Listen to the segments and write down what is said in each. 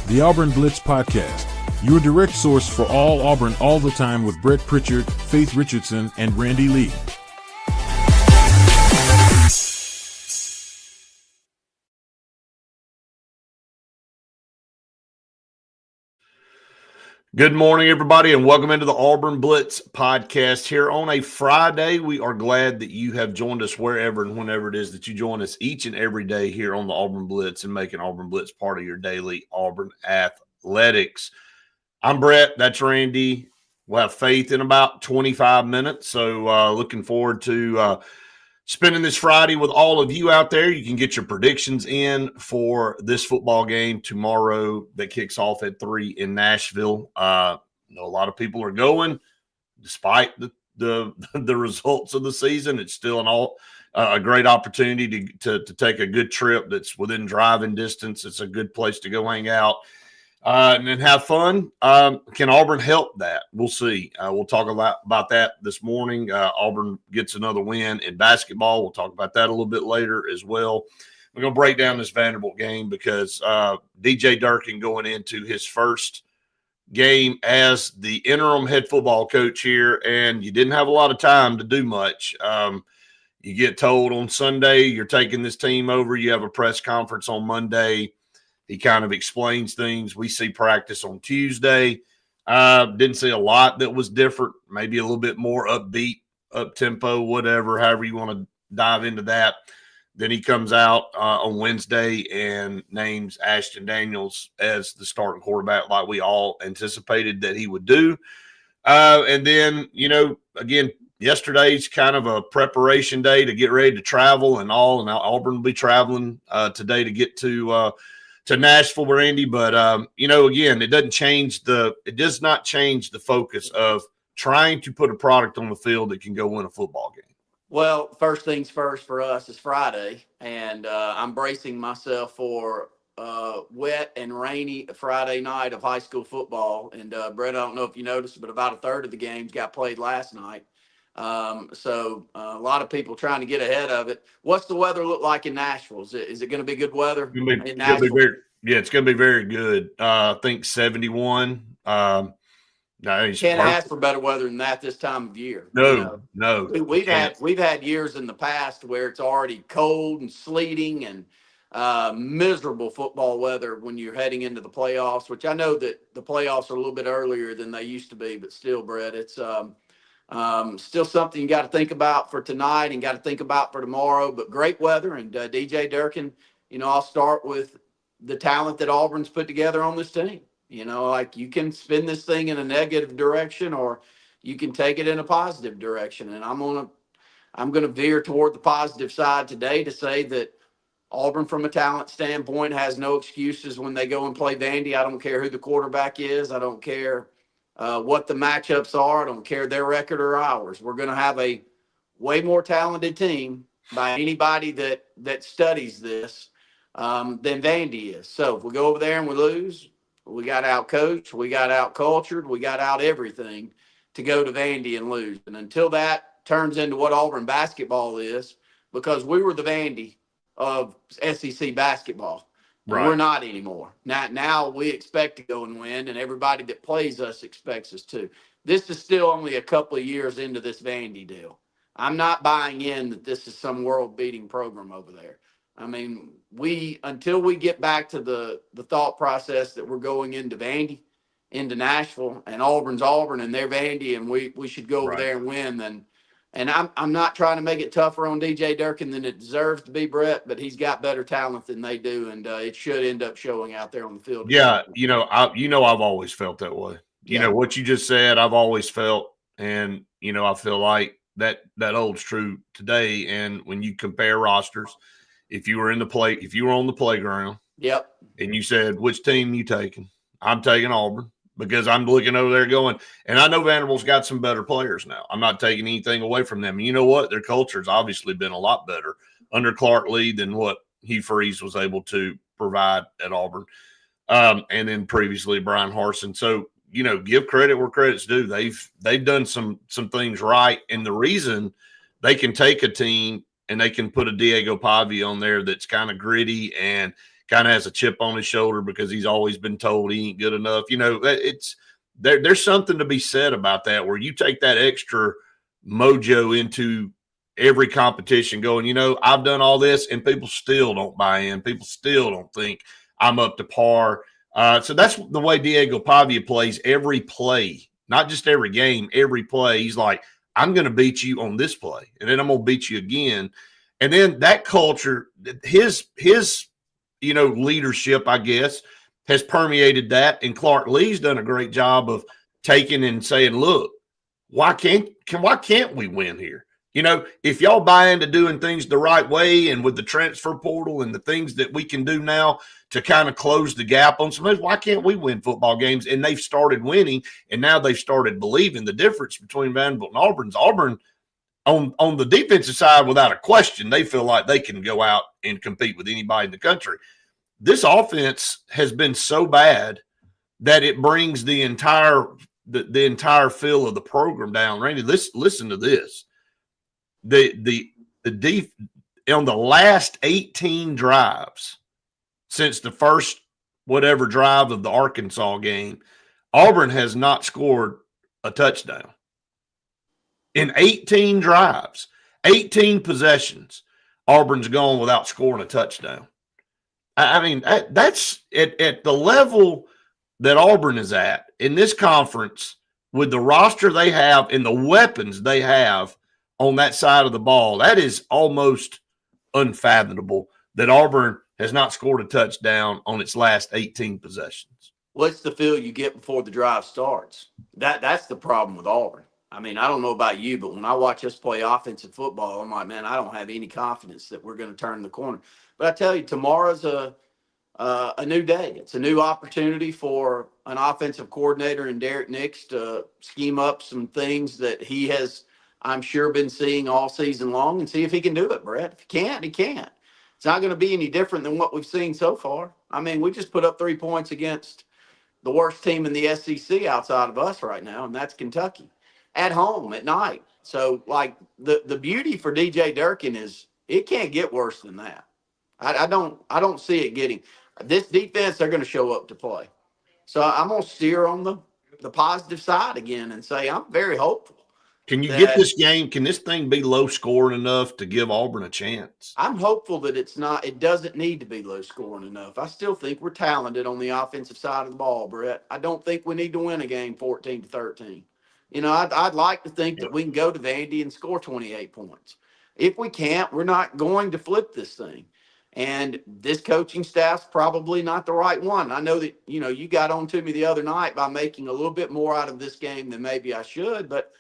the Auburn Blitz Podcast, your direct source for all Auburn all the time with Brett Pritchard, Faith Richardson, and Randy Lee. Good morning, everybody, and welcome into the Auburn Blitz Podcast here on a Friday. We are glad that you have joined us wherever and whenever it is that you join us each and every day here on the Auburn Blitz and making Auburn Blitz part of your daily Auburn athletics. I'm Brett. That's Randy. We'll have Faith in about 25 minutes, so looking forward to spending this Friday with all of you out there. You can get your predictions in for this football game tomorrow that kicks off at 3 in Nashville. I know a lot of people are going, despite the results of the season. It's still a great opportunity to take a good trip that's within driving distance. It's a good place to go hang out and then have fun. Can Auburn help that? We'll see. We'll talk about that this morning. Auburn gets another win in basketball. We'll talk about that a little bit later as well. We're going to break down this Vanderbilt game because DJ Durkin going into his first game as the interim head football coach here, and you didn't have a lot of time to do much. You get told on Sunday you're taking this team over. You have a press conference on Monday. He kind of explains things. We see practice on Tuesday. Didn't see a lot that was different, maybe a little bit more upbeat, up-tempo, whatever, however you want to dive into that. Then he comes out on Wednesday and names Ashton Daniels as the starting quarterback like we all anticipated that he would do. And then, again, yesterday's kind of a preparation day to get ready to travel and all. And now Auburn will be traveling today to get to Nashville, Randy, but again, it does not change the focus of trying to put a product on the field that can go win a football game. Well, first things first for us is Friday, and I'm bracing myself for wet and rainy Friday night of high school football. And Brett, I don't know if you noticed, but about a third of the games got played last night. So a lot of people trying to get ahead of it. What's the weather look like in Nashville? Is it going to be good weather in Nashville? It's going to be very good. I think 71. Can't ask for better weather than that this time of year. No. We've had years in the past where it's already cold and sleeting and miserable football weather when you're heading into the playoffs, which I know that the playoffs are a little bit earlier than they used to be, but still, Brett, it's still something you got to think about for tonight and got to think about for tomorrow. But great weather, and DJ Durkin, I'll start with the talent that Auburn's put together on this team. You can spin this thing in a negative direction or you can take it in a positive direction. And I'm going to veer toward the positive side today to say that Auburn, from a talent standpoint, has no excuses when they go and play Vandy. I don't care who the quarterback is. I don't care what the matchups are. I don't care their record or ours. We're going to have a way more talented team by anybody that studies this than Vandy is. So if we go over there and we lose, we got out-coached, we got out-cultured, we got out everything to go to Vandy and lose. And until that turns into what Auburn basketball is, because we were the Vandy of SEC basketball. Right. We're not anymore. Now we expect to go and win, and everybody that plays us expects us to. This is still only a couple of years into this Vandy deal. I'm not buying in that this is some world-beating program over there. I mean, until we get back to the thought process that we're going into Vandy, into Nashville, and Auburn's Auburn, and they're Vandy, and we should go over there and win. Then, and I'm not trying to make it tougher on DJ Durkin than it deserves to be, Brett, but he's got better talent than they do, and it should end up showing out there on the field. Yeah, I've always felt that way. You know what you just said, I've always felt, and I feel like that holds true today. And when you compare rosters. If you were on the playground, yep, and you said, which team you taking? I'm taking Auburn because I'm looking over there going, and I know Vanderbilt's got some better players now. I'm not taking anything away from them. And you know what? Their culture's obviously been a lot better under Clark Lee than what Hugh Freeze was able to provide at Auburn. And then previously Brian Harsin. So, give credit where credit's due. They've done some things right. And the reason they can take a team and they can put a Diego Pavia on there that's kind of gritty and kind of has a chip on his shoulder because he's always been told he ain't good enough. It's there's something to be said about that, where you take that extra mojo into every competition going, I've done all this and people still don't buy in. People still don't think I'm up to par. So that's the way Diego Pavia plays every play, not just every game, every play. He's like, I'm going to beat you on this play, and then I'm going to beat you again. And then that culture, his leadership, I guess, has permeated that. And Clark Lee's done a great job of taking and saying, look, why can't we win here? If y'all buy into doing things the right way and with the transfer portal and the things that we can do now to kind of close the gap on some things, why can't we win football games? And they've started winning, and now they've started believing. The difference between Vanderbilt and Auburn on the defensive side, without a question, they feel like they can go out and compete with anybody in the country. This offense has been so bad that it brings the entire feel of the program down. Randy, listen to this. On the last 18 drives since the first whatever drive of the Arkansas game, Auburn has not scored a touchdown. In 18 drives, 18 possessions, Auburn's gone without scoring a touchdown. I mean, that's at the level that Auburn is at in this conference, with the roster they have and the weapons they have on that side of the ball. That is almost unfathomable that Auburn has not scored a touchdown on its last 18 possessions. What's the feel you get before the drive starts? That's the problem with Auburn. I mean, I don't know about you, but when I watch us play offensive football, I'm like, man, I don't have any confidence that we're going to turn the corner. But I tell you, tomorrow's a new day. It's a new opportunity for an offensive coordinator and Derek Nix to scheme up some things that he has, I'm sure, been seeing all season long, and see if he can do it, Brett. If he can't, he can't. It's not going to be any different than what we've seen so far. I mean, we just put up 3 points against the worst team in the SEC outside of us right now, and that's Kentucky, at home at night. So, like, the beauty for DJ Durkin is it can't get worse than that. I don't see it getting. This defense, they're going to show up to play. So I'm going to steer on the positive side again and say I'm very hopeful. Can you get this game? Can this thing be low scoring enough to give Auburn a chance? I'm hopeful that it doesn't need to be low scoring enough. I still think we're talented on the offensive side of the ball, Brett. I don't think we need to win a game 14-13. I'd like to think that we can go to Vandy and score 28 points. If we can't, we're not going to flip this thing. And this coaching staff's probably not the right one. I know that, you got on to me the other night by making a little bit more out of this game than maybe I should, but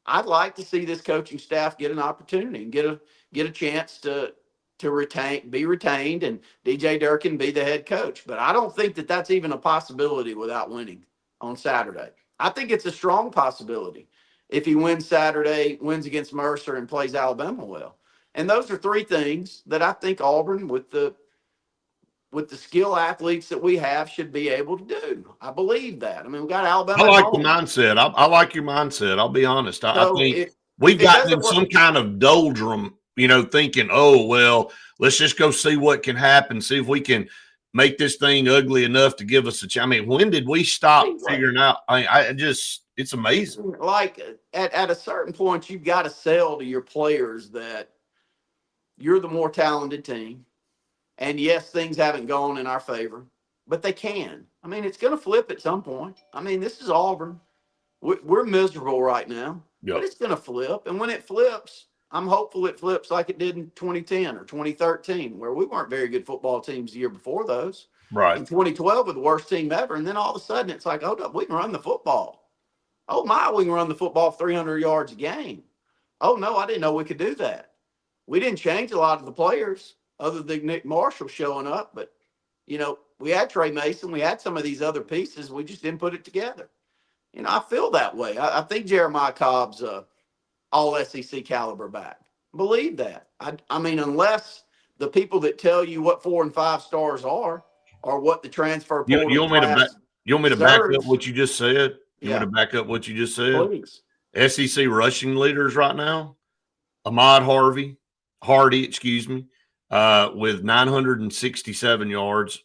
I'd like to see this coaching staff get an opportunity and get a chance to be retained, and DJ Durkin be the head coach. But I don't think that that's even a possibility without winning on Saturday. I think it's a strong possibility if he wins Saturday, wins against Mercer, and plays Alabama well. And those are 3 things that I think Auburn, with the skill athletes that we have, should be able to do. I believe that. I mean, we got Alabama. I like the mindset. I like your mindset. I'll be honest. I think we've gotten in some kind of doldrum, thinking, oh, well, let's just go see what can happen, see if we can make this thing ugly enough to give us a chance. I mean, when did we stop figuring out? It's amazing. Like at a certain point, you've got to sell to your players that you're the more talented team. And yes, things haven't gone in our favor, but they can. I mean, it's going to flip at some point. I mean, this is Auburn. We're miserable right now, but it's going to flip. And when it flips, I'm hopeful it flips like it did in 2010 or 2013, where we weren't very good football teams the year before those. Right. In 2012, we're the worst team ever. And then all of a sudden, it's like, hold up, we can run the football. Oh, we can run the football 300 yards a game. Oh, no, I didn't know we could do that. We didn't change a lot of the players other than Nick Marshall showing up. But, we had Trey Mason. We had some of these other pieces. We just didn't put it together. I feel that way. I think Jeremiah Cobb's all SEC caliber back. Believe that. I mean, unless the people that tell you what 4 and 5 stars are what the transfer portal you want me to back up what you just said? You want me to back up what you just said? Please. SEC rushing leaders right now: Ahmad Harvey, Hardy, excuse me, with 967 yards.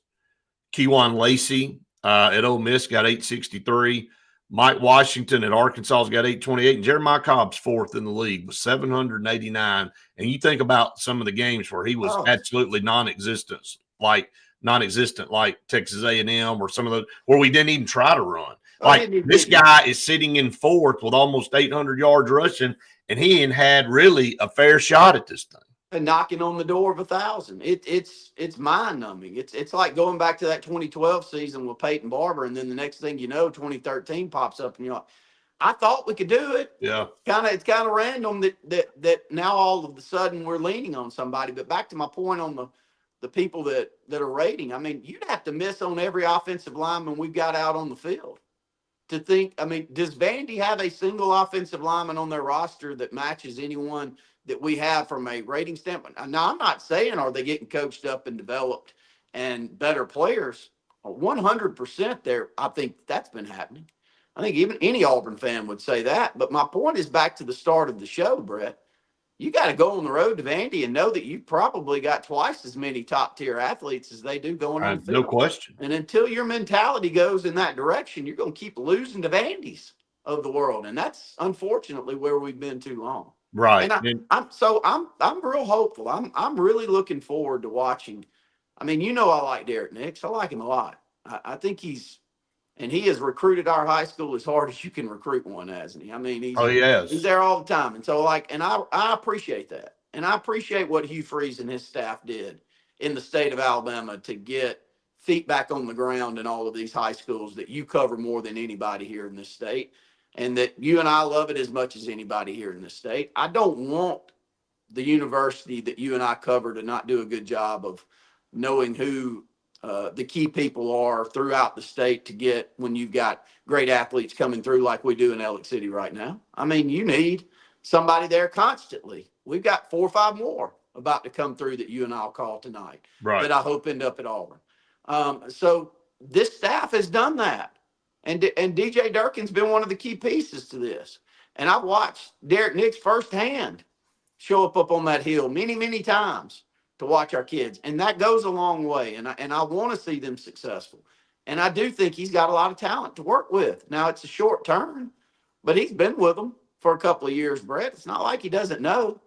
Keywan Lacey at Ole Miss got 863. Mike Washington at Arkansas got 828. And Jeremiah Cobb's fourth in the league with 789. And you think about some of the games where he was absolutely non-existent, like Texas A&M or some of those where we didn't even try to run. Like this guy is sitting in fourth with almost 800 yards rushing, and he ain't had really a fair shot at this thing. And knocking on the door of 1,000. It's mind numbing. It's like going back to that 2012 season with Peyton Barber, and then the next thing you know, 2013 pops up, and you're like, I thought we could do it. Yeah. It's kind of random that now all of a sudden we're leaning on somebody. But back to my point on the people that are rating. I mean, you'd have to miss on every offensive lineman we've got out on the field to think. I mean, does Vandy have a single offensive lineman on their roster that matches anyone that we have from a rating standpoint? Now, I'm not saying are they getting coached up and developed and better players. 100% there. I think that's been happening. I think even any Auburn fan would say that. But my point is back to the start of the show, Brett. You got to go on the road to Vandy and know that you've probably got twice as many top-tier athletes as they do going on the field. No question. And until your mentality goes in that direction, you're going to keep losing to Vandy's of the world. And that's unfortunately where we've been too long. Right. And I'm real hopeful. I'm really looking forward to watching. I mean, you know, I like Derek Nix. I like him a lot. I think he has recruited our high school as hard as you can recruit one, hasn't he? I mean, he's there all the time. And so I appreciate that. And I appreciate what Hugh Freeze and his staff did in the state of Alabama to get feet back on the ground in all of these high schools that you cover more than anybody here in this state. And that you and I love it as much as anybody here in this state. I don't want the university that you and I cover to not do a good job of knowing who the key people are throughout the state to get when you've got great athletes coming through like we do in Elliott City right now. I mean, you need somebody there constantly. We've got 4 or 5 more about to come through that you and I'll call tonight that I hope end up at Auburn. So this staff has done that. And DJ Durkin's been one of the key pieces to this. And I've watched Derek Nix firsthand show up on that hill many, many times to watch our kids. And that goes a long way. And I want to see them successful. And I do think he's got a lot of talent to work with. Now, it's a short term, but he's been with them for a couple of years, Brett. It's not like he doesn't know.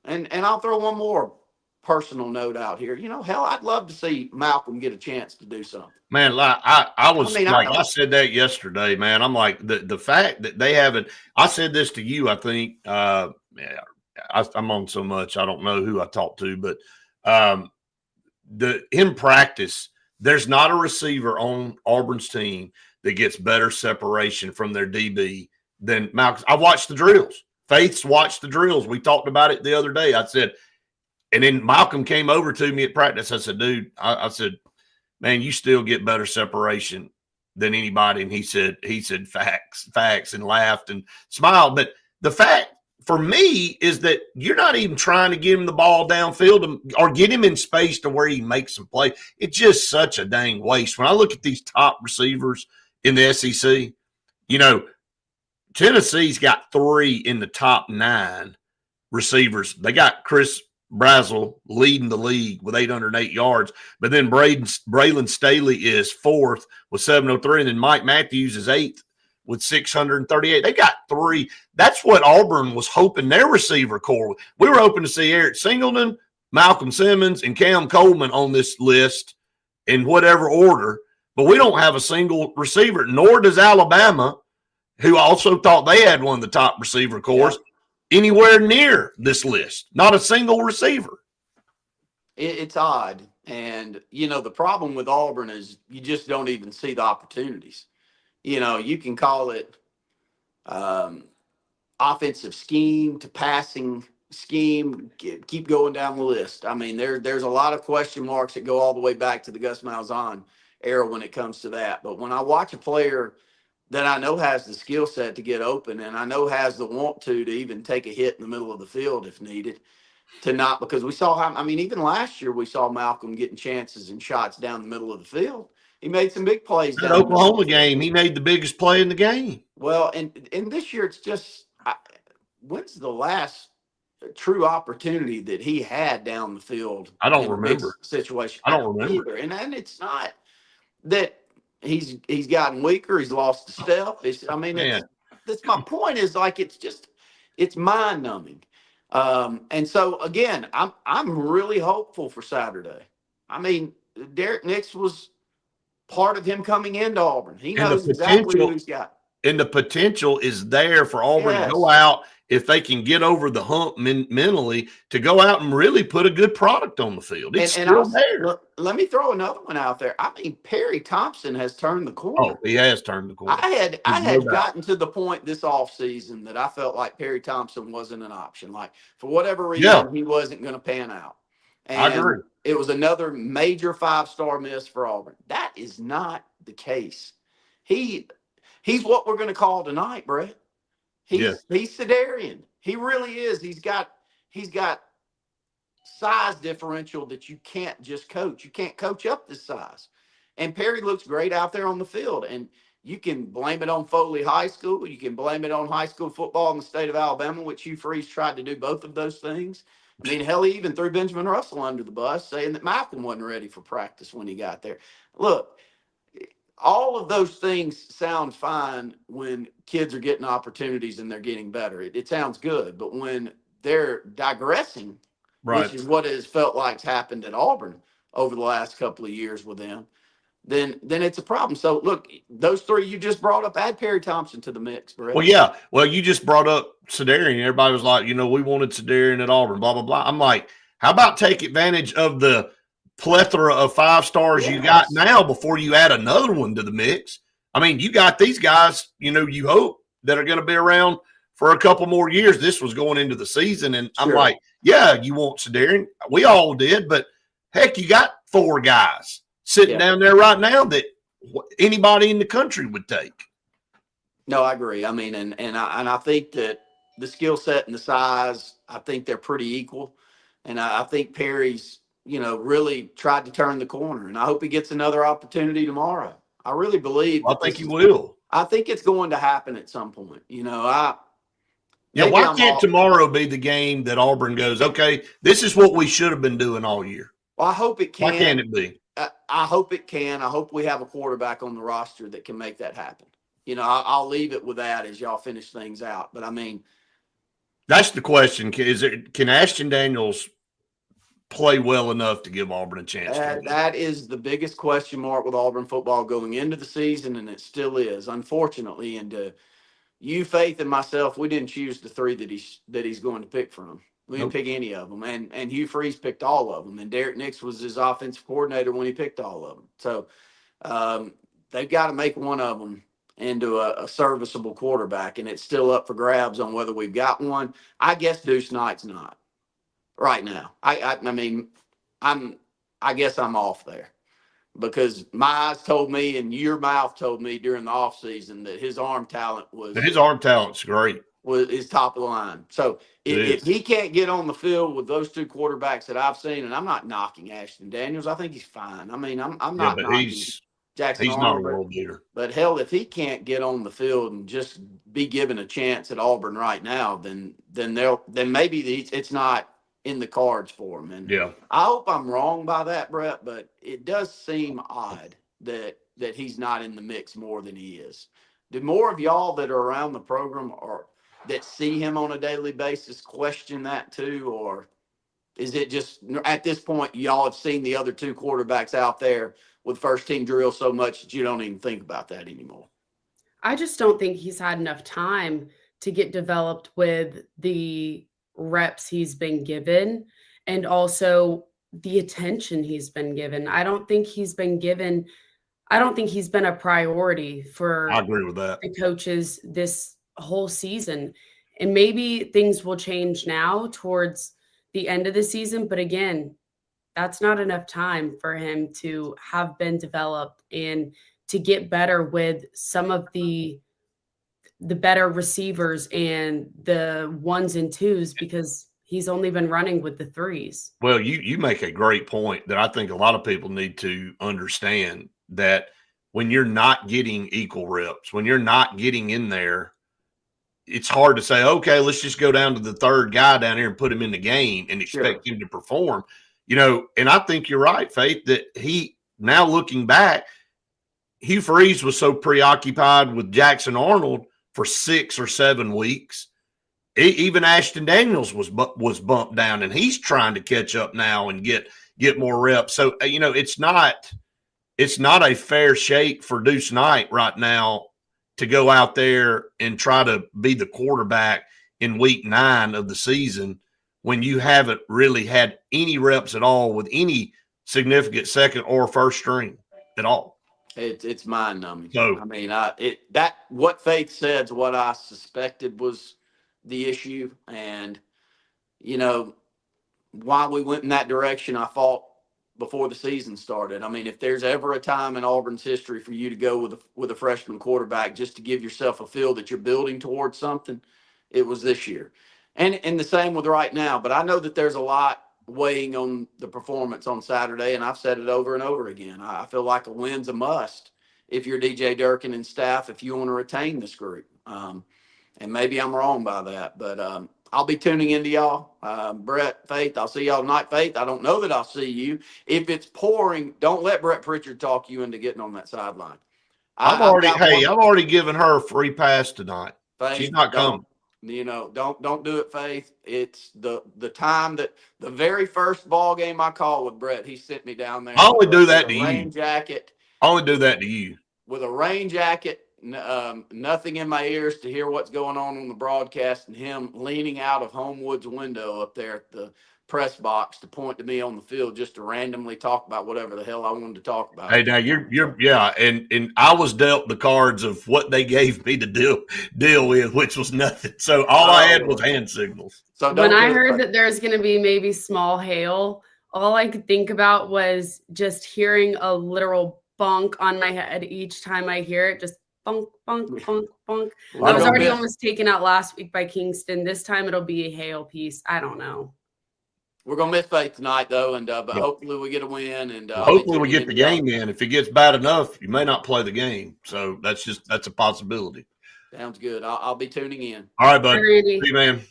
And I'll throw one more personal note out here. You know, hell, I'd love to see Malcolm get a chance to do something. Man, I said that yesterday, man. I'm like, the fact that they haven't, I said this to you, I think, I'm on so much, I don't know who I talked to, but in practice, there's not a receiver on Auburn's team that gets better separation from their DB than Malcolm. I watched the drills. Faith's watched the drills. We talked about it the other day. I said, and then Malcolm came over to me at practice. I said, dude, I said, man, you still get better separation than anybody. And he said, facts, and laughed and smiled. But the fact for me is that you're not even trying to get him the ball downfield or get him in space to where he makes some play. It's just such a dang waste. When I look at these top receivers in the SEC, you know, Tennessee's got 3 in the top 9 receivers. They got Chris Brazel leading the league with 808 yards, but then Braylon Staley is 4th with 703, and then Mike Matthews is 8th with 638. They got 3. That's what Auburn was hoping their receiver core. We were hoping to see Eric Singleton, Malcolm Simmons, and Cam Coleman on this list in whatever order, but we don't have a single receiver, nor does Alabama, who also thought they had one of the top receiver cores, anywhere near this list. Not a single receiver. It's odd. And, you know, the problem with Auburn is you just don't even see the opportunities. You know, you can call it offensive scheme to passing scheme, keep going down the list. I mean, there's a lot of question marks that go all the way back to the Gus Malzahn era when it comes to that. But when I watch a player that I know has the skill set to get open and I know has the want to even take a hit in the middle of the field if needed, to not, because we saw how, I mean, even last year we saw Malcolm getting chances and shots down the middle of the field. He made some big plays. That Oklahoma game, he made the biggest play in the game. Well, and this year it's just, when's the last true opportunity that he had down the field. I don't in a remember. big situation. I don't remember. Either. And it's not that he's gotten weaker. He's lost a step. That's my point. Is like it's mind numbing. And so again, I'm really hopeful for Saturday. I mean, Derek Nix was part of him coming into Auburn. He knows exactly who he's got. And the potential is there for Auburn to go out, if they can get over the hump mentally, to go out and really put a good product on the field. It's still there. Let me throw another one out there. I mean, Perry Thompson has turned the corner. Oh, he has turned the corner. I had gotten to the point this offseason that I felt like Perry Thompson wasn't an option. Like, for whatever reason, he wasn't going to pan out. And I agree. It was another major 5-star miss for Auburn. That is not the case. He's what we're going to call tonight, Brett. He's Sedarian. He really is. He's got size differential that you can't just coach. You can't coach up this size. And Perry looks great out there on the field. And you can blame it on Foley High School. You can blame it on high school football in the state of Alabama, which Hugh Freeze tried to do both of those things. I mean, hell, he even threw Benjamin Russell under the bus, saying that Malcolm wasn't ready for practice when he got there. Look, all of those things sound fine when kids are getting opportunities and they're getting better. It sounds good. But when they're digressing, which is what it has felt like's happened at Auburn over the last couple of years with them, then it's a problem. So, look, those three you just brought up, add Perry Thompson to the mix, Brett. Well, yeah. Well, you just brought up Sedarian. Everybody was like, we wanted Sedarian at Auburn, blah, blah, blah. I'm like, how about take advantage of the plethora of 5-stars you got now before you add another one to the mix? I mean, you got these guys, you hope, that are going to be around for a couple more years. This was going into the season, and I'm like, yeah, you want Sedarian. We all did, but heck, you got 4 guys sitting down there right now that anybody in the country would take. No, I agree. I mean, and I think that the skill set and the size, I think they're pretty equal. And I think Perry's, really tried to turn the corner. And I hope he gets another opportunity tomorrow. I really believe. I think he will. I think it's going to happen at some point. Why can't tomorrow be the game that Auburn goes, okay, this is what we should have been doing all year? Well, I hope it can. Why can't it be? I hope it can. I hope we have a quarterback on the roster that can make that happen. I'll leave it with that as y'all finish things out. But, I mean. That's the question. Can Ashton Daniels play well enough to give Auburn a chance? That is the biggest question mark with Auburn football going into the season, and it still is, unfortunately. And you, Faith, and myself, we didn't choose the 3 that he's going to pick from. We didn't pick any of them. And Hugh Freeze picked all of them. And Derek Nix was his offensive coordinator when he picked all of them. So they've got to make one of them into a serviceable quarterback, and it's still up for grabs on whether we've got one. I guess Deuce Knight's not right now. I guess I'm off there, because my eyes told me and your mouth told me during the offseason that his arm talent talent's great. Is top of the line. So if he can't get on the field with those 2 quarterbacks that I've seen, and I'm not knocking Ashton Daniels, I think he's fine. I mean, I'm not knocking Jackson. He's not a world beater. But hell, if he can't get on the field and just be given a chance at Auburn right now, then maybe it's not in the cards for him. And I hope I'm wrong by that, Brett, but it does seem odd that he's not in the mix more than he is. Do more of y'all that are around the program or that see him on a daily basis question that too? Or is it just at this point y'all have seen the other 2 quarterbacks out there with first team drill so much that you don't even think about that anymore? I just don't think he's had enough time to get developed with the reps he's been given and also the attention he's been given. I don't think he's been a priority for I agree with that. the coaches this whole season. And maybe things will change now towards the end of the season. But again, that's not enough time for him to have been developed and to get better with some of the better receivers and the 1s and 2s, because he's only been running with the 3s. Well, you make a great point that I think a lot of people need to understand, that when you're not getting equal reps, when you're not getting in there, it's hard to say, okay, let's just go down to the third guy down here and put him in the game and expect him to perform. And I think you're right, Faith, that now looking back, Hugh Freeze was so preoccupied with Jackson Arnold for 6 or 7 weeks. Even Ashton Daniels was bumped down, and he's trying to catch up now and get more reps. So, it's not a fair shake for Deuce Knight right now to go out there and try to be the quarterback in week 9 of the season when you haven't really had any reps at all with any significant second or first string at all. It's mind numbing. So, I mean, what Faith said is what I suspected was the issue. And, why we went in that direction, I thought before the season started. I mean, if there's ever a time in Auburn's history for you to go with a freshman quarterback just to give yourself a feel that you're building towards something, it was this year. And the same with right now. But I know that there's a lot weighing on the performance on Saturday, and I've said it over and over again. I feel like a win's a must if you're DJ Durkin and staff, if you want to retain this group. And maybe I'm wrong by that, but I'll be tuning into y'all. Brett, Faith, I'll see y'all tonight. Faith, I don't know that I'll see you. If it's pouring, don't let Brett Pritchard talk you into getting on that sideline. I've already given her a free pass tonight. Faith, she's not coming. Don't do it, Faith. It's the time that the very first ball game I called with Brett, he sent me down there. I only do that to you. Rain jacket. I only do that to you. With a rain jacket, nothing in my ears to hear what's going on the broadcast, and him leaning out of Homewood's window up there at the press box to point to me on the field just to randomly talk about whatever the hell I wanted to talk about. Hey, now and I was dealt the cards of what they gave me to deal with, which was nothing. So all I had was hand signals. So when I heard that there's going to be maybe small hail, all I could think about was just hearing a literal bunk on my head each time I hear it. Just bunk, bunk, bunk, bunk. I was already almost taken out last week by Kingston. This time it'll be a hail piece. I don't know. We're gonna miss Faith tonight, though, and but hopefully we get a win. And hopefully we get the game in. If it gets bad enough, you may not play the game. So that's a possibility. Sounds good. I'll be tuning in. All right, bud. See you, man.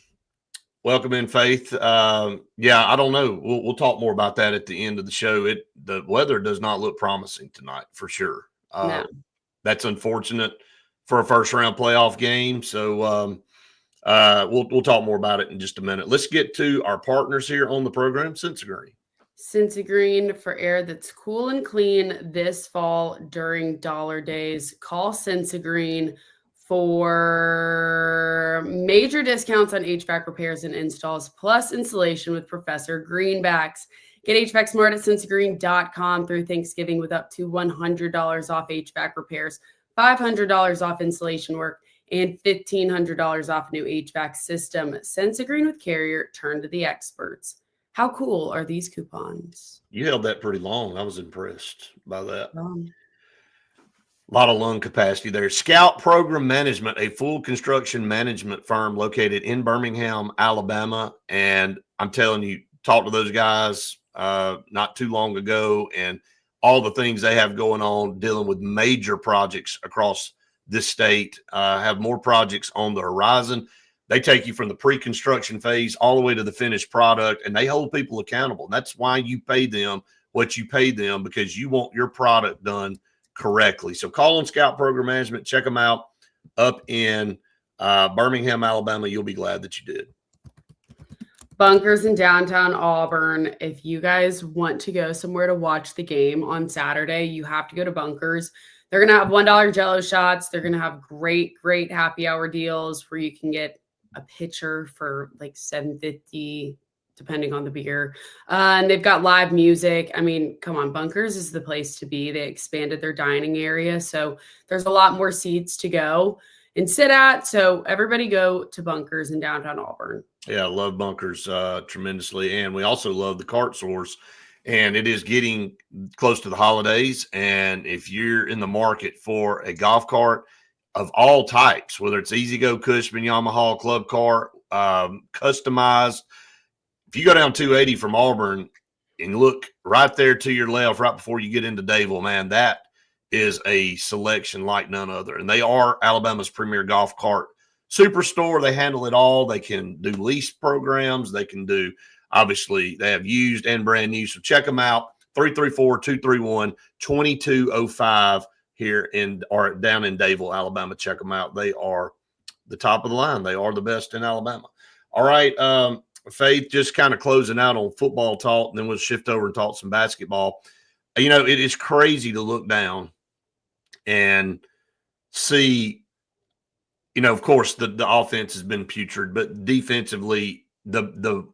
Welcome in, Faith. I don't know. We'll talk more about that at the end of the show. The weather does not look promising tonight for sure. No. That's unfortunate for a first round playoff game. So we'll talk more about it in just a minute. Let's get to our partners here on the program, Sensagreen. Sensagreen for air that's cool and clean this fall during dollar days. Call Sensagreen for major discounts on HVAC repairs and installs, plus installation with Professor Greenbacks. Get HVAC Smart at sensagreen.com through Thanksgiving with up to $100 off HVAC repairs, $500 off installation work, and $1,500 off new HVAC system. Sensagreen with Carrier, turn to the experts. How cool are these coupons? You held that pretty long. I was impressed by that. A lot of lung capacity there. Scout Program Management, a full construction management firm located in Birmingham, Alabama. And I'm telling you, talked to those guys not too long ago, and all the things they have going on, dealing with major projects across this state, have more projects on the horizon. They take you from the pre-construction phase all the way to the finished product, and they hold people accountable. That's why you pay them what you pay them, because you want your product done correctly. So call on Scout Program Management. Check them out up in Birmingham, Alabama. You'll be glad that you did. Bunkers in downtown Auburn. If you guys want to go somewhere to watch the game on Saturday, you have to go to Bunkers. They're going to have $1 Jello shots. They're going to have great happy hour deals where you can get a pitcher for like $7.50, depending on the beer. And they've got live music. I mean, come on, Bunkers is the place to be. They expanded their dining area, so there's a lot more seats to go and sit at. So everybody go to Bunkers in downtown Auburn. Yeah, I love Bunkers tremendously. And we also love the Cart Source. And it is getting close to the holidays. And if you're in the market for a golf cart of all types, whether it's E-Z-GO, Cushman, Yamaha, Club Cart, customized, if you go down 280 from Auburn and look right there to your left, right before you get into Dadeville, man, that is a selection like none other. And they are Alabama's premier golf cart Superstore, they handle it all. They can do lease programs. They can do, obviously, they have used and brand new. So check them out. 334-231-2205 here or down in Dadeville, Alabama. Check them out. They are the top of the line. They are the best in Alabama. All right, Faith, just kind of closing out on football talk, and then we'll shift over and talk some basketball. You know, it is crazy to look down and see, you know, of course, the offense has been putrid, but defensively, the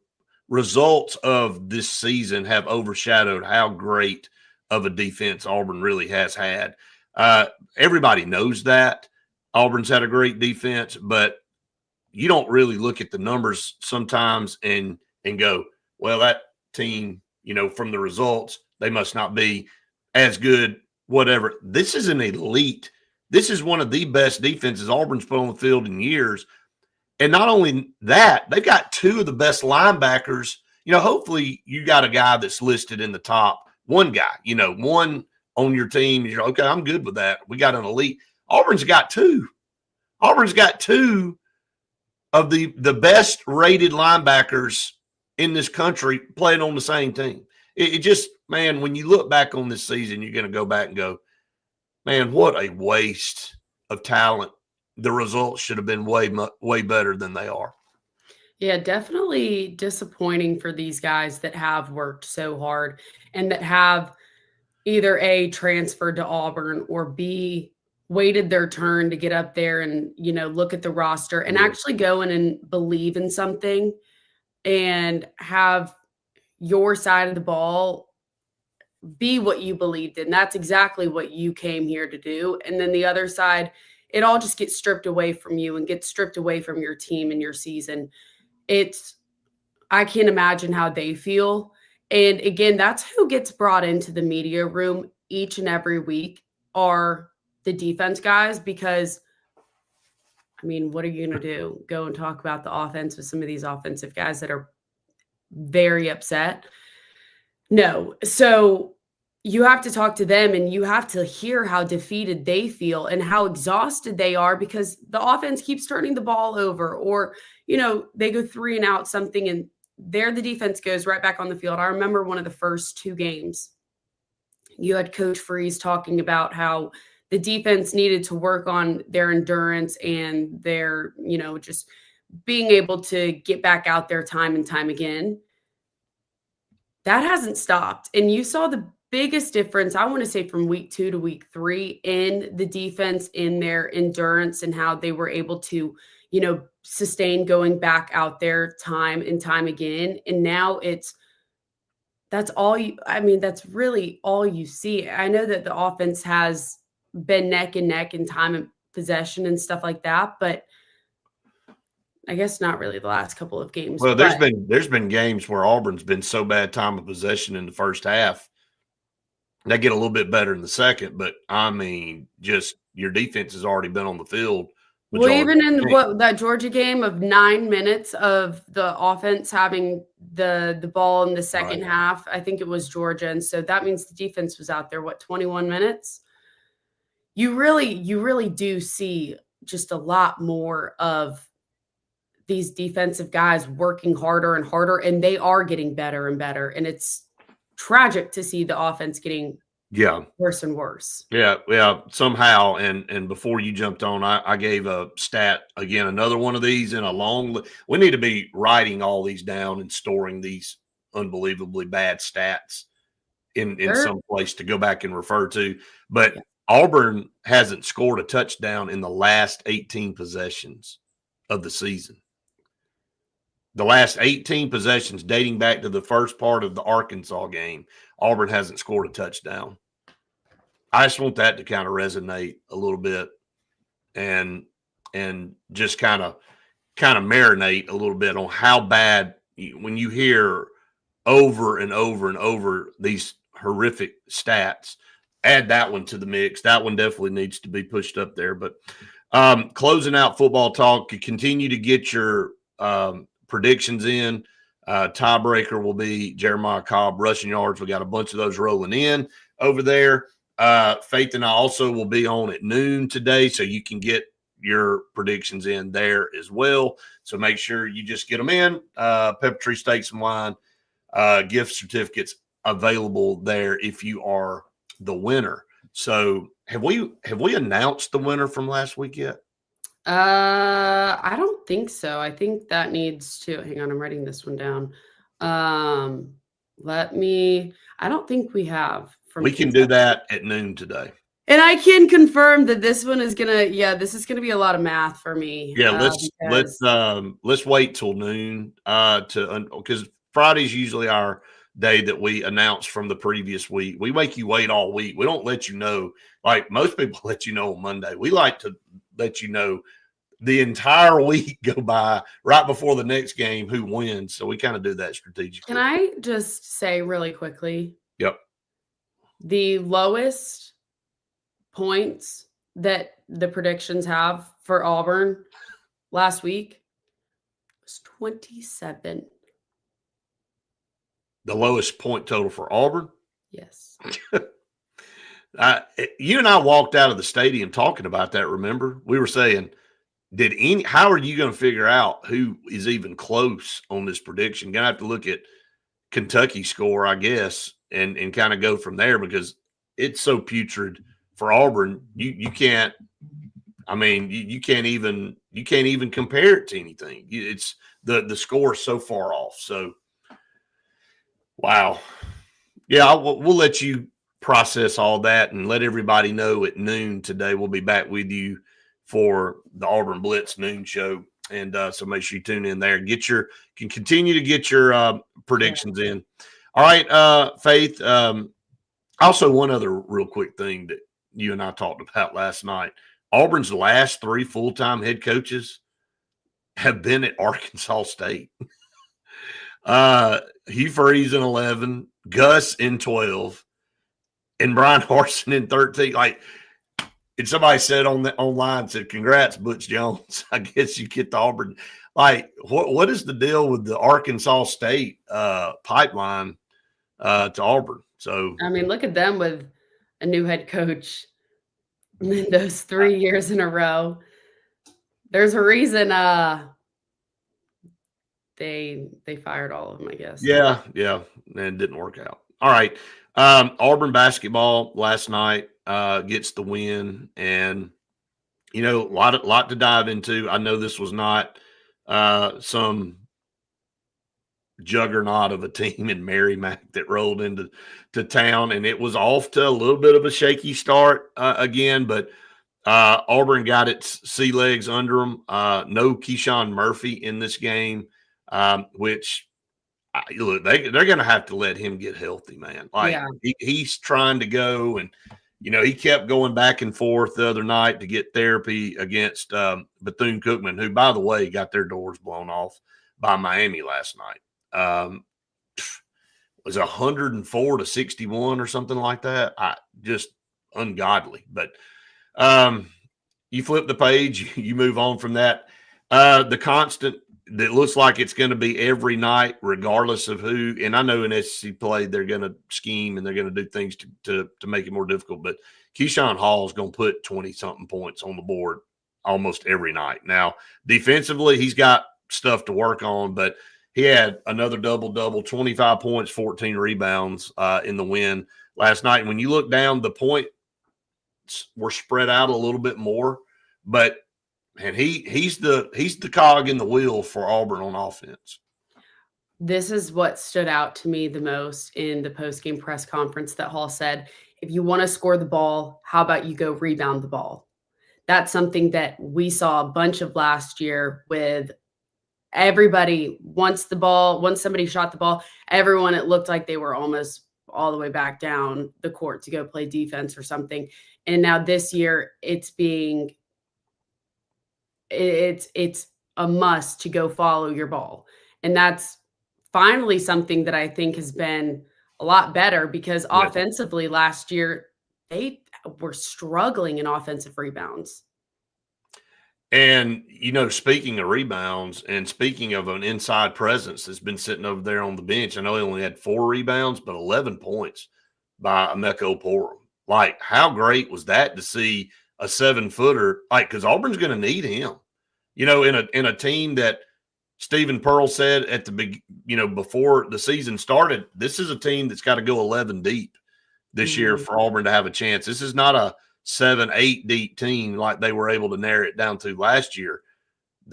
results of this season have overshadowed how great of a defense Auburn really has had. Everybody knows that Auburn's had a great defense, but you don't really look at the numbers sometimes and go, well, that team, you know, from the results, they must not be as good, whatever. This is an elite. This is one of the best defenses Auburn's put on the field in years. And not only that, they've got two of the best linebackers. You know, hopefully you got a guy that's listed in the top, one guy, you know, one on your team. You're okay, I'm good with that. We got an elite. Auburn's got two. Auburn's got two of the best rated linebackers in this country playing on the same team. It just, man, when you look back on this season, you're going to go back and go, man, what a waste of talent. The results should have been way better than they are. Yeah, definitely disappointing for these guys that have worked so hard and that have either A, transferred to Auburn, or B, waited their turn to get up there and, you know, look at the roster and actually go in and believe in something and have your side of the ball be what you believed in. That's exactly what you came here to do. And then the other side, it all just gets stripped away from you and gets stripped away from your team and your season. I can't imagine how they feel. And again, that's who gets brought into the media room each and every week are the defense guys, because I mean, what are you going to do? Go and talk about the offense with some of these offensive guys that are very upset? No. So you have to talk to them and you have to hear how defeated they feel and how exhausted they are because the offense keeps turning the ball over, or, you know, they go 3 and out something and the defense goes right back on the field. I remember one of the first 2 games, you had Coach Freeze talking about how the defense needed to work on their endurance and their, you know, just being able to get back out there time and time again. That hasn't stopped. And you saw the biggest difference, I want to say, from week 2 to week 3 in the defense, in their endurance and how they were able to, you know, sustain going back out there time and time again. And now that's really all you see. I know that the offense has been neck and neck in time and possession and stuff like that, but I guess not really the last couple of games. Well, there's been games where Auburn's been so bad time of possession in the first half. They get a little bit better in the second, but I mean, just your defense has already been on the field. Well, even in that Georgia game of 9 minutes of the offense having the ball in the second half, I think it was Georgia. And so that means the defense was out there, 21 minutes? You really do see just a lot more of these defensive guys working harder and harder, and they are getting better and better. And it's tragic to see the offense getting worse and worse. Yeah. Somehow, and before you jumped on, I gave a stat again, another one of these in a long. We need to be writing all these down and storing these unbelievably bad stats in some place to go back and refer to. But Auburn hasn't scored a touchdown in the last 18 possessions of the season. The last 18 possessions dating back to the first part of the Arkansas game, Auburn hasn't scored a touchdown. I just want that to kind of resonate a little bit and just kind of marinate a little bit on how bad, when you hear over and over and over these horrific stats, add that one to the mix. That one definitely needs to be pushed up there. But closing out football talk, you continue to get your predictions in. Tiebreaker will be Jeremiah Cobb rushing yards. We got a bunch of those rolling in over there. Faith and I also will be on at noon today, so you can get your predictions in there as well. So make sure you just get them in. Pepper Tree Steaks and Wine, gift certificates available there if you are the winner. So have we announced the winner from last week yet? I don't think so. I think that needs to hang on. I'm writing this one down. I don't think we have. We can do that at noon today. And I can confirm that this one is this is gonna be a lot of math for me. Yeah, let's wait till noon because Friday's usually our day that we announce from the previous week. We make you wait all week. We don't let you know like most people let you know on Monday. We like to let you know the entire week go by right before the next game who wins. So we kind of do that strategically. Can I just say really quickly? Yep. The lowest points that the predictions have for Auburn last week was 27. The lowest point total for Auburn? Yes. You and I walked out of the stadium talking about that, remember? We were saying, how are you going to figure out who is even close on this prediction? Going to have to look at Kentucky's score, I guess, and kind of go from there because it's so putrid for Auburn. You can't. I mean, you can't even compare it to anything. It's the score is so far off. So, wow. Yeah, we'll let you process all that and let everybody know at noon today. We'll be back with you for the Auburn Blitz noon show. And so make sure you tune in there. Can continue to get your predictions in. All right, Faith. Also, one other real quick thing that you and I talked about last night. Auburn's last 3 full-time head coaches have been at Arkansas State. Hugh Freeze in 11, Gus in 12, and Brian Harsin in 13. Like, and somebody said online, said, "Congrats, Butch Jones. I guess you get the Auburn." Like, what is the deal with the Arkansas State pipeline to Auburn? So, I mean, look at them with a new head coach in those 3 years in a row. There's a reason they fired all of them, I guess. Yeah, and it didn't work out. All right. Auburn basketball last night gets the win, and a lot to dive into. I know this was not some juggernaut of a team in Merrimack that rolled into town, and it was off to a little bit of a shaky start again, but Auburn got its sea legs under them. No Keyshawn Murphy in this game, which look, they're going to have to let him get healthy, man. Like he's trying to go, and he kept going back and forth the other night to get therapy against Bethune-Cookman, who, by the way, got their doors blown off by Miami last night. Was 104-61 or something like that. Just ungodly. But you flip the page, you move on from that. The constant that looks like it's going to be every night, regardless of who. And I know in SEC play, they're going to scheme and they're going to do things to make it more difficult. But Keyshawn Hall is going to put 20-something points on the board almost every night. Now, defensively, he's got stuff to work on, but he had another double-double, 25 points, 14 rebounds in the win last night. And when you look down, the points were spread out a little bit more, but and he's the cog in the wheel for Auburn on offense. This is what stood out to me the most in the post-game press conference that Hall said, if you want to score the ball, how about you go rebound the ball? That's something that we saw a bunch of last year with everybody. Once somebody shot the ball, everyone, it looked like they were almost all the way back down the court to go play defense or something. And now this year it's a must to go follow your ball. And that's finally something that I think has been a lot better because offensively last year, they were struggling in offensive rebounds. And, speaking of rebounds and speaking of an inside presence that's been sitting over there on the bench, I know he only had 4 rebounds, but 11 points by Emeka Oporum. Like, how great was that to see a 7-footer, like, because Auburn's going to need him. In a team that Stephen Pearl said at the before the season started, this is a team that's got to go 11 deep this year for Auburn to have a chance. This is not a 7-8 deep team like they were able to narrow it down to last year.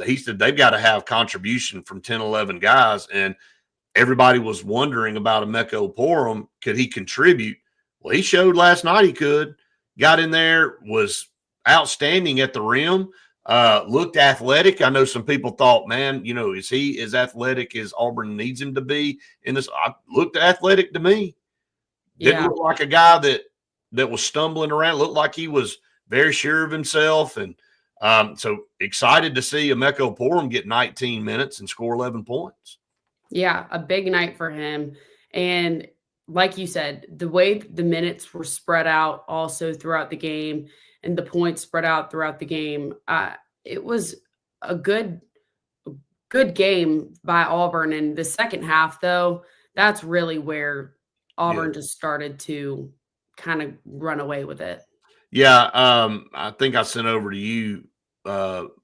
He said they've got to have contribution from 10, 11 guys, and everybody was wondering about Emeka Oporum. Could he contribute? Well, he showed last night he could. Got in there, was outstanding at the rim, looked athletic. I know some people thought, man, is he as athletic as Auburn needs him to be in this? Looked athletic to me. Didn't look like a guy that was stumbling around. Looked like he was very sure of himself. And so excited to see Emeka Oporum get 19 minutes and score 11 points. Yeah, a big night for him. And like you said, the way the minutes were spread out also throughout the game and the points spread out throughout the game, it was a good game by Auburn. In the second half, though, that's really where Auburn just started to kind of run away with it. Yeah, I think I sent over to you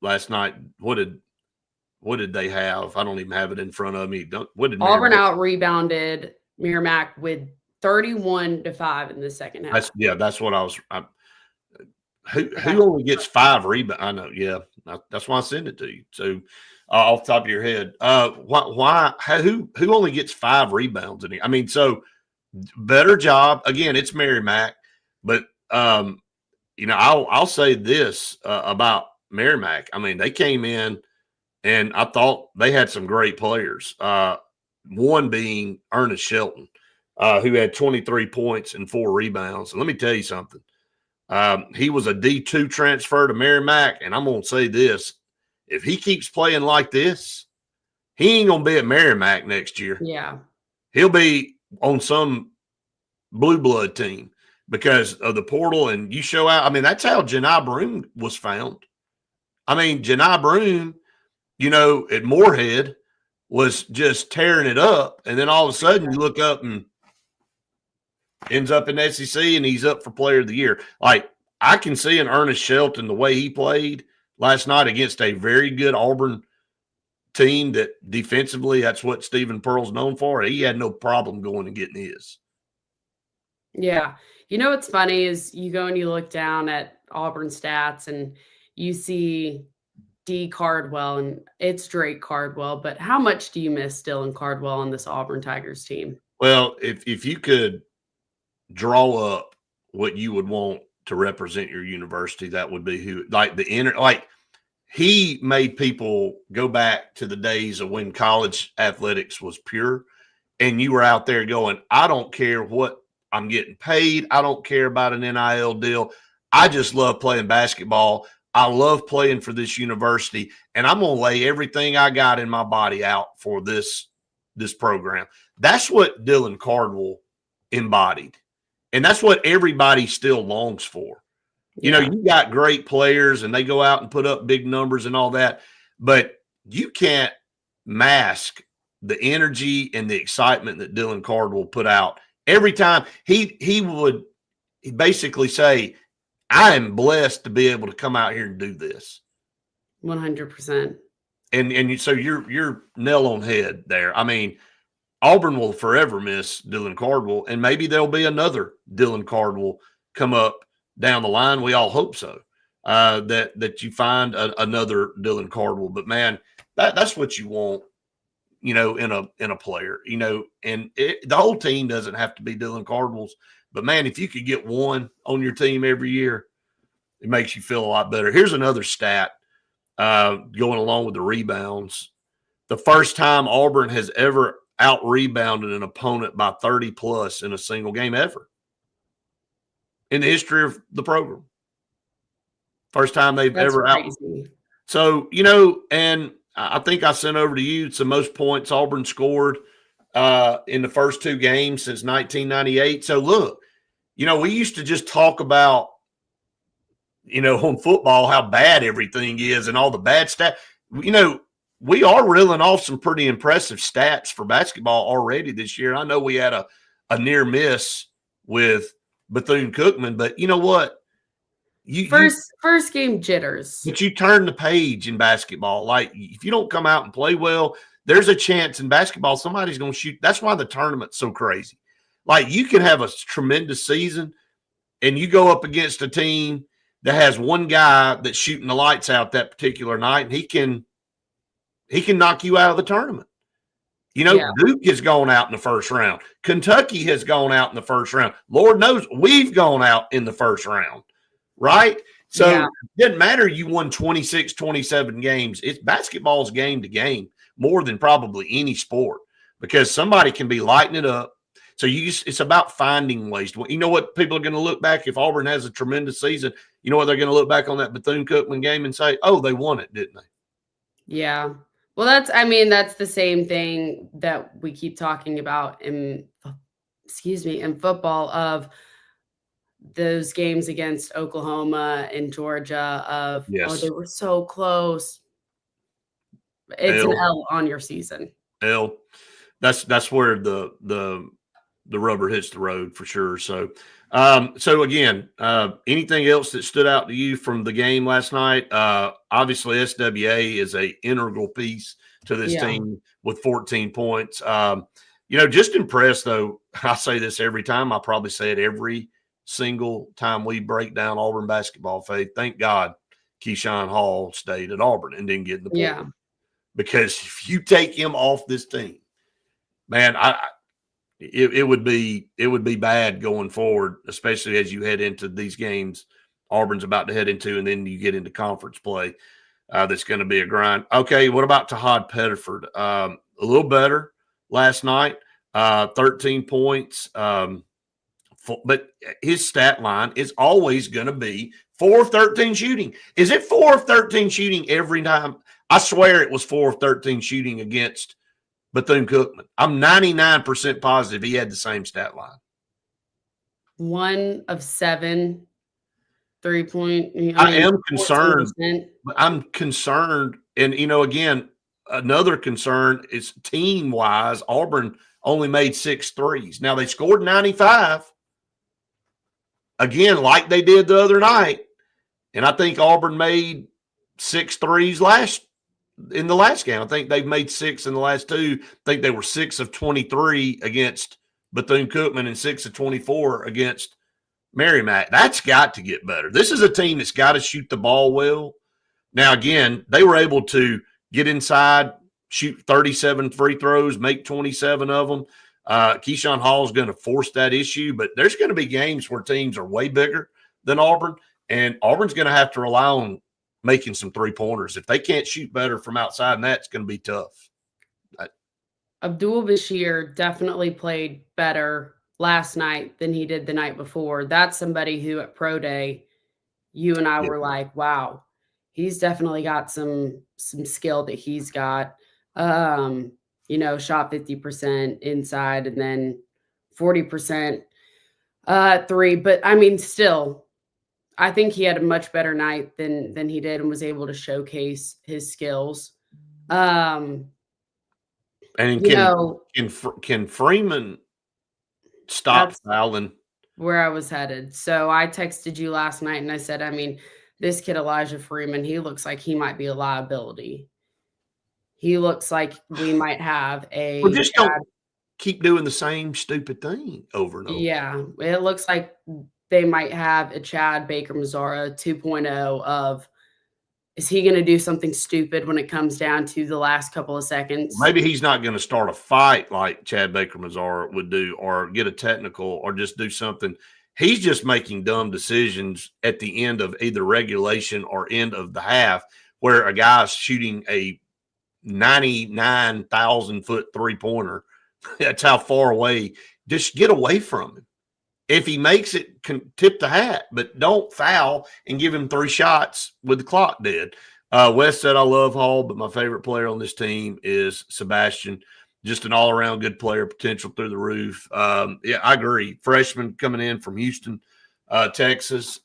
last night. What did they have? I don't even have it in front of me. What did Auburn out-rebounded Merrimack with 31-5 in the second half. That's what I was. Who only gets 5 rebounds? I know. Yeah, that's why I sent it to you. So off the top of your head, who only gets 5 rebounds? So better job. Again, it's Merrimack, but I'll say this about Merrimack. They came in, and I thought they had some great players. One being Ernest Shelton, who had 23 points and 4 rebounds. And let me tell you something. He was a D2 transfer to Merrimack, and I'm going to say this. If he keeps playing like this, he ain't going to be at Merrimack next year. Yeah. He'll be on some blue blood team because of the portal, and you show out. That's how Janai Broom was found. Janai Broom, at Moorhead was just tearing it up, and then all of a sudden you look up and ends up in SEC, and he's up for Player of the Year. Like, I can see an Ernest Shelton, the way he played last night against a very good Auburn team that defensively, that's what Stephen Pearl's known for. He had no problem going and getting his. Yeah. What's funny is you go and you look down at Auburn stats and you see D Cardwell, and it's Drake Cardwell, but how much do you miss Dylan Cardwell on this Auburn Tigers team? Well, if you could draw up what you would want to represent your university, that would be who, he made people go back to the days of when college athletics was pure, and you were out there going, I don't care what I'm getting paid. I don't care about an NIL deal. I just love playing basketball. I love playing for this university, and I'm going to lay everything I got in my body out for this program. That's what Dylan Cardwell embodied, and that's what everybody still longs for. Yeah. You got great players, and they go out and put up big numbers and all that, but you can't mask the energy and the excitement that Dylan Cardwell put out every time. He would basically say, I am blessed to be able to come out here and do this. 100%. And so you're nail on head there. Auburn will forever miss Dylan Cardwell, and maybe there'll be another Dylan Cardwell come up down the line. We all hope so, that you find another Dylan Cardwell. But man, that's what you want, in a player, and the whole team doesn't have to be Dylan Cardwell's. But, man, if you could get one on your team every year, it makes you feel a lot better. Here's another stat going along with the rebounds. The first time Auburn has ever out-rebounded an opponent by 30-plus in a single game ever in the history of the program. First time they've ever out. So, and I think I sent over to you, it's the most points Auburn scored in the first 2 games since 1998. So, look, we used to just talk about, on football, how bad everything is and all the bad stats. We are reeling off some pretty impressive stats for basketball already this year. I know we had a near miss with Bethune-Cookman, but you know what? First game jitters. But you turn the page in basketball. Like, if you don't come out and play well, there's a chance in basketball somebody's going to shoot. That's why the tournament's so crazy. Like, you can have a tremendous season, and you go up against a team that has one guy that's shooting the lights out that particular night, and he can knock you out of the tournament. Duke has gone out in the first round. Kentucky has gone out in the first round. Lord knows we've gone out in the first round, right? So it doesn't matter you won 26, 27 games. It's basketball's game to game more than probably any sport, because somebody can be lighting it up. So it's about finding ways to win. You know what people are going to look back if Auburn has a tremendous season? You know what they're going to look back on that Bethune-Cookman game and say, oh, they won it, didn't they? Yeah. Well, that's the same thing that we keep talking about in football, of those games against Oklahoma and Georgia of, oh, they were so close. It's an L on your season. L. That's where the rubber hits the road for sure. So, again, anything else that stood out to you from the game last night? Obviously, SWA is a integral piece to this team with 14 points. Just impressed, though. I say this every time. I probably say it every single time we break down Auburn basketball, Faith. Thank God Keyshawn Hall stayed at Auburn and didn't get in the portal. Yeah. Because if you take him off this team, man, it would be bad going forward, especially as you head into these games Auburn's about to head into, and then you get into conference play. That's going to be a grind. Okay, what about Tahad Pettiford? A little better last night, 13 points. But his stat line is always going to be 4 of 13 shooting. Is it 4 of 13 shooting every time? I swear it was 4 of 13 shooting against Bethune-Cookman. I'm 99% positive he had the same stat line. 1 of 7 3-point. I am concerned. I'm concerned. And, again, another concern is team-wise, Auburn only made 6 threes. Now, they scored 95, again, like they did the other night. And I think Auburn made 6 threes in the last game. I think they've made 6 in the last 2. I think they were 6 of 23 against Bethune-Cookman and 6 of 24 against Merrimack. That's got to get better. This is a team that's got to shoot the ball well. Now, again, they were able to get inside, shoot 37 free throws, make 27 of them. Keyshawn Hall is going to force that issue, but there's going to be games where teams are way bigger than Auburn, and Auburn's going to have to rely on making some three-pointers. If they can't shoot better from outside, and that's going to be tough. Abdul Bashir definitely played better last night than he did the night before. That's somebody who at Pro Day, you and I were like, wow, he's definitely got some skill that he's got. Shot 50% inside and then 40% 3. But I mean, still, I think he had a much better night than he did and was able to showcase his skills. And can Freeman stop fouling? Where I was headed. So I texted you last night and I said, I mean, this kid Elijah Freeman, he looks like he might be a liability. He looks like we might have a. Well, just don't keep doing the same stupid thing over and over. Yeah, it looks like they might have a Chad Baker-Mazara 2.0 of, is he going to do something stupid when it comes down to the last couple of seconds? Maybe he's not going to start a fight like Chad Baker-Mazara would do, or get a technical, or just do something. He's just making dumb decisions at the end of either regulation or end of the half, where a guy's shooting a 99,000-foot three-pointer. That's how far away. Just get away from him. If he makes it, can tip the hat, but don't foul and give him 3 shots with the clock dead. Wes said, I love Hall, but my favorite player on this team is Sebastian. Just an all-around good player, potential through the roof. Yeah, I agree. Freshman coming in from Houston, Texas.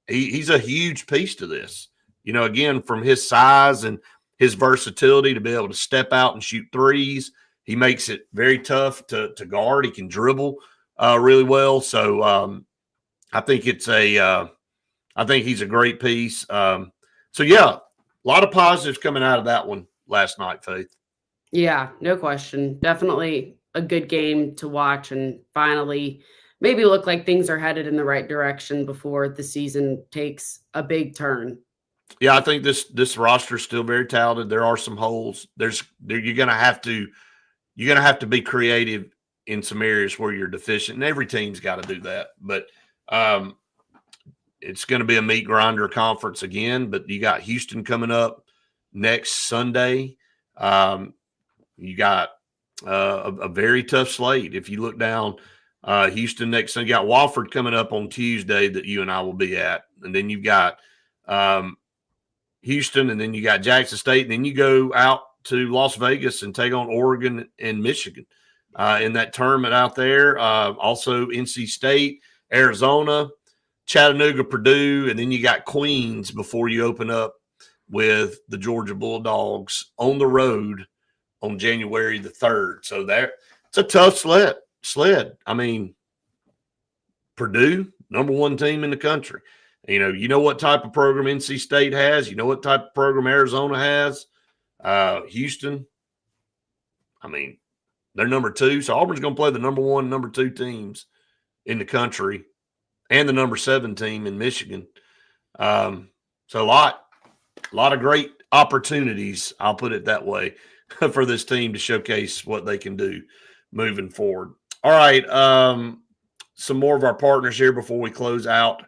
He's a huge piece to this. Again, from his size and his versatility to be able to step out and shoot threes. He makes it very tough to guard. He can dribble really well. So I think it's a I think he's a great piece. So, yeah, a lot of positives coming out of that one last night, Faith. Yeah, no question. Definitely a good game to watch and finally maybe look like things are headed in the right direction before the season takes a big turn. Yeah, I think this roster is still very talented. There are some holes. You're gonna have to be creative in some areas where you're deficient, and every team's got to do that. But it's going to be a meat grinder conference again. But you got Houston coming up next Sunday. You got a very tough slate. If you look down, Houston next Sunday, you got Wofford coming up on Tuesday that you and I will be at, and then you've got Houston, and then you got Jackson State, and then you go out to Las Vegas and take on Oregon and Michigan in that tournament out there. Also NC State, Arizona, Chattanooga, Purdue, and then you got Queens before you open up with the Georgia Bulldogs on the road on January the 3rd. So it's a tough sled. I mean, Purdue, number one team in the country. You know what type of program NC State has. You know what type of program Arizona has. Houston, I mean, they're number 2. So Auburn's going to play the number 1, number 2 teams in the country and the number 7 team in Michigan. So a lot of great opportunities, I'll put it that way, for this team to showcase what they can do moving forward. All right, some more of our partners here before we close out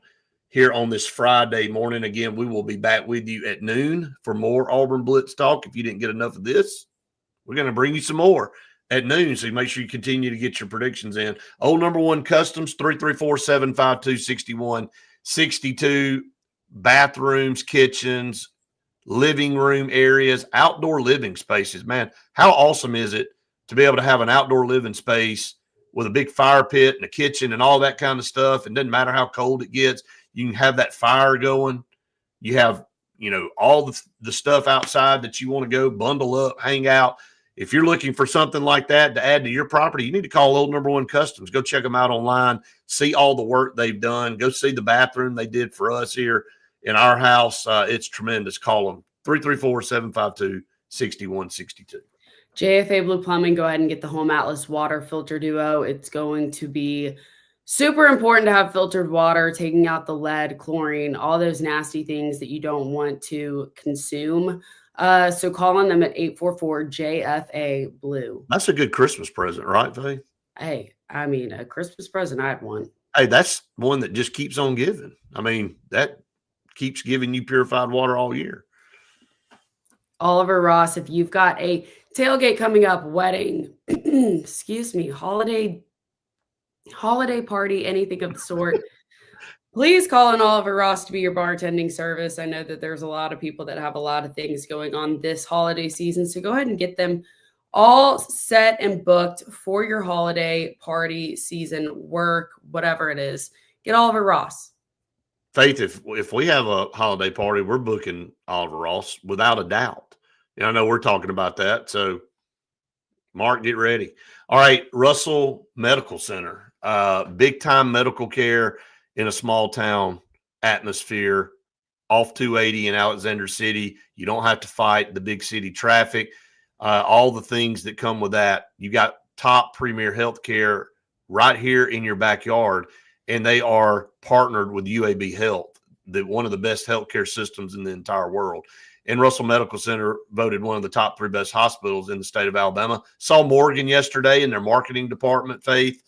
here on this Friday morning. Again, we will be back with you at noon for more Auburn Blitz talk. If you didn't get enough of this, we're going to bring you some more at noon, so make sure you continue to get your predictions in. Old Number One Customs, 334-752-6162. Bathrooms, kitchens, living room areas, outdoor living spaces. Man, how awesome is it to be able to have an outdoor living space with a big fire pit and a kitchen and all that kind of stuff? It doesn't matter how cold it gets. You can have that fire going. You have, all the stuff outside that you want to go bundle up, hang out. If you're looking for something like that to add to your property, you need to call Old Number One Customs. Go check them out online, see all the work they've done. Go see the bathroom they did for us here in our house. It's tremendous. Call them, 334-752-6162. JFA Blue Plumbing, go ahead and get the Home Atlas Water Filter Duo. It's going to be super important to have filtered water, taking out the lead, chlorine, all those nasty things that you don't want to consume. So call on them at 844-JFA Blue. That's a good Christmas present, right, Faye? Hey, I mean, a Christmas present, I'd want. Hey, that's one that just keeps on giving. I mean, that keeps giving you purified water all year. Oliver Ross, if you've got a tailgate coming up, wedding, excuse me, holiday party, anything of the sort, please call on Oliver Ross to be your bartending service. I know that there's a lot of people that have a lot of things going on this holiday season, so go ahead and get them all set and booked for your holiday party season, work, whatever it is. Get Oliver Ross. Faith, if we have a holiday party, we're booking Oliver Ross without a doubt. I know we're talking about that. So, Mark, get ready. All right, Russell Medical Center, big time medical care in a small town atmosphere, off 280 in Alexander City. You don't have to fight the big city traffic, all the things that come with that. You got top premier health care right here in your backyard, and they are partnered with UAB Health, one of the best healthcare systems in the entire world. And Russell Medical Center voted one of the top 3 best hospitals in the state of Alabama. Saw Morgan yesterday in their marketing department, Faith.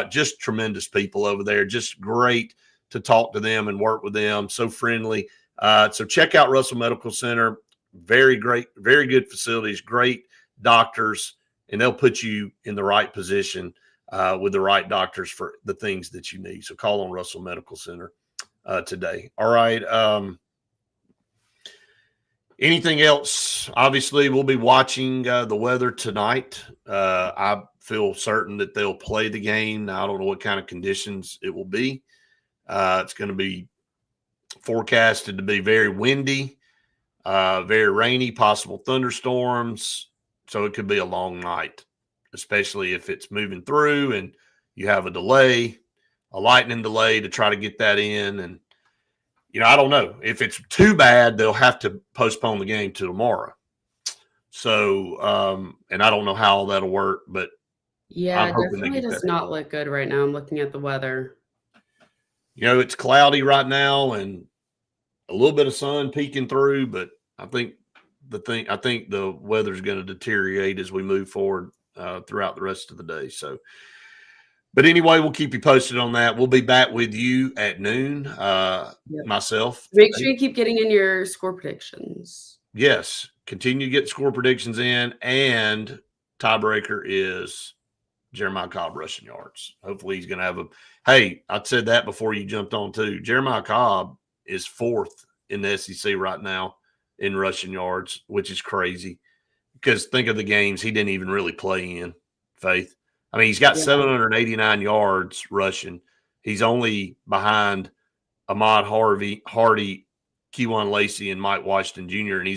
Just tremendous people over there. Just great to talk to them and work with them. So friendly. So check out Russell Medical Center. Very great, very good facilities, great doctors, and they'll put you in the right position with the right doctors for the things that you need. So call on Russell Medical Center today. All right. Anything else? Obviously, we'll be watching the weather tonight. I feel certain that they'll play the game. Now, I don't know what kind of conditions it will be. It's going to be forecasted to be very windy, very rainy, possible thunderstorms. So it could be a long night, especially if it's moving through and you have a delay, a lightning delay to try to get that in. And I don't know. If it's too bad, they'll have to postpone the game to tomorrow. So, and I don't know how that'll work, but Yeah, I'm it hoping they definitely get does that. not look good right now. I'm looking at the weather. It's cloudy right now and a little bit of sun peeking through, but I think the weather's going to deteriorate as we move forward throughout the rest of the day. So, but anyway, we'll keep you posted on that. We'll be back with you at noon. Yep. Myself. Make sure you keep getting in your score predictions. Yes. Continue to get score predictions in, and tiebreaker is Jeremiah Cobb rushing yards. Hopefully he's going to have hey, I said that before you jumped on too. Jeremiah Cobb is 4th in the SEC right now in rushing yards, which is crazy because think of the games he didn't even really play in, Faith. I mean, he's got 789 yards rushing. He's only behind Ahmad Hardy, Keywan Lacey, and Mike Washington Jr., and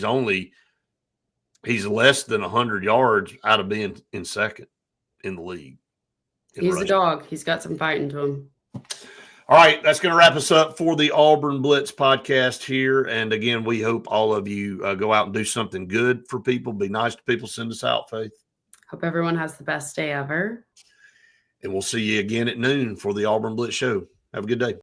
he's less than 100 yards out of being in second in the league. He's a dog. He's got some fight into him. All right, that's going to wrap us up for the Auburn Blitz podcast here. And again, we hope all of you go out and do something good for people. Be nice to people. Send us out, Faith. Hope everyone has the best day ever. And we'll see you again at noon for the Auburn Blitz show. Have a good day.